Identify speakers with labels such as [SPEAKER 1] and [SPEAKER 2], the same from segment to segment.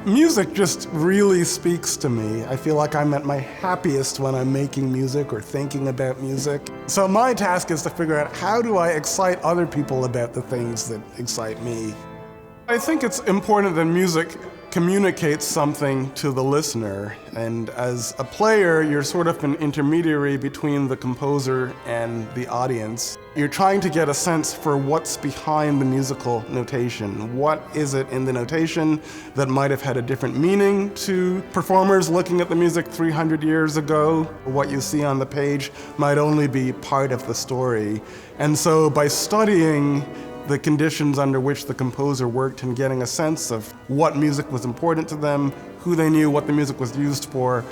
[SPEAKER 1] Music just really speaks to me. I feel like I'm at my happiest when I'm making music or thinking about music. So my task is to figure out, how do I excite other people about the things that excite me? I think it's important that music communicates something to the listener, and as a player, you're sort of an intermediary between the composer and the audience. You're trying to get a sense for what's behind the musical notation. What is it in the notation that might have had a different meaning to performers looking at the music 300 years ago? What you see on the page might only be part of the story. And so by studying the conditions under which the composer worked and getting a sense of what music was important to them, who they knew, what the music was used for,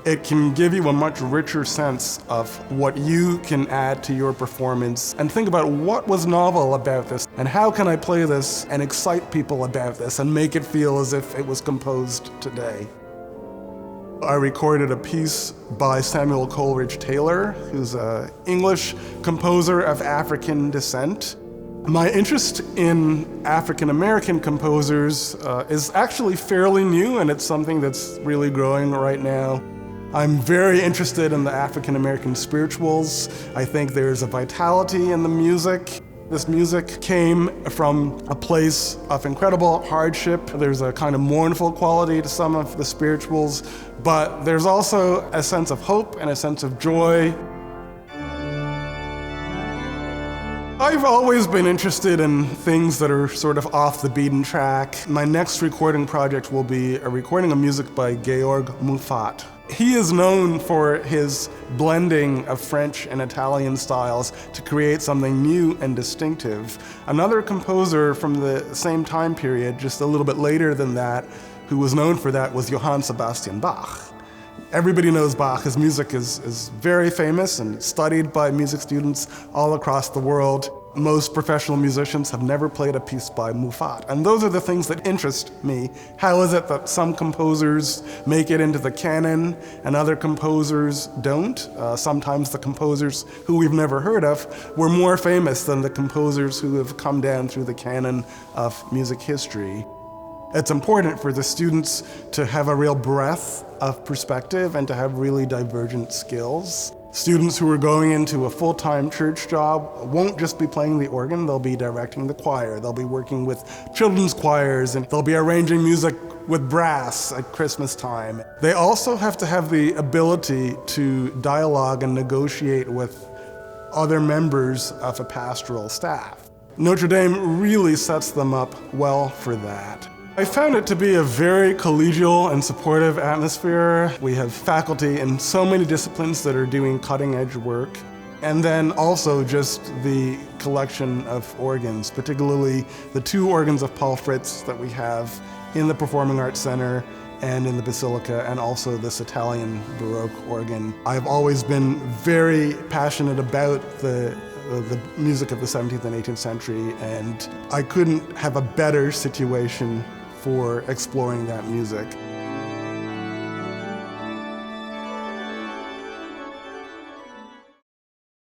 [SPEAKER 1] it can give you a much richer sense of what you can add to your performance and think about what was novel about this and how can I play this and excite people about this and make it feel as if it was composed today. I recorded a piece by Samuel Coleridge Taylor, who's an English composer of African descent. My interest in African-American composers is actually fairly new, and it's something that's really growing right now. I'm very interested in the African-American spirituals. I think there's a vitality in the music. This music came from a place of incredible hardship. There's a kind of mournful quality to some of the spirituals, but there's also a sense of hope and a sense of joy. I've always been interested in things that are sort of off the beaten track. My next recording project will be a recording of music by Georg Muffat. He is known for his blending of French and Italian styles to create something new and distinctive. Another composer from the same time period, just a little bit later than that, who was known for that was Johann Sebastian Bach. Everybody knows Bach. His music is very famous and studied by music students all across the world. Most professional musicians have never played a piece by Muffat. And those are the things that interest me. How is it that some composers make it into the canon and other composers don't? Sometimes the composers who we've never heard of were more famous than the composers who have come down through the canon of music history. It's important for the students to have a real breadth of perspective and to have really divergent skills. Students who are going into a full-time church job won't just be playing the organ, they'll be directing the choir, they'll be working with children's choirs, and they'll be arranging music with brass at Christmas time. They also have to have the ability to dialogue and negotiate with other members of a pastoral staff. Notre Dame really sets them up well for that. I found it to be a very collegial and supportive atmosphere. We have faculty in so many disciplines that are doing cutting-edge work. And then also just the collection of organs, particularly the 2 organs of Paul Fritz that we have in the Performing Arts Center and in the Basilica, and also this Italian Baroque organ. I've always been very passionate about the music of the 17th and 18th century, and I couldn't have a better situation for exploring that music.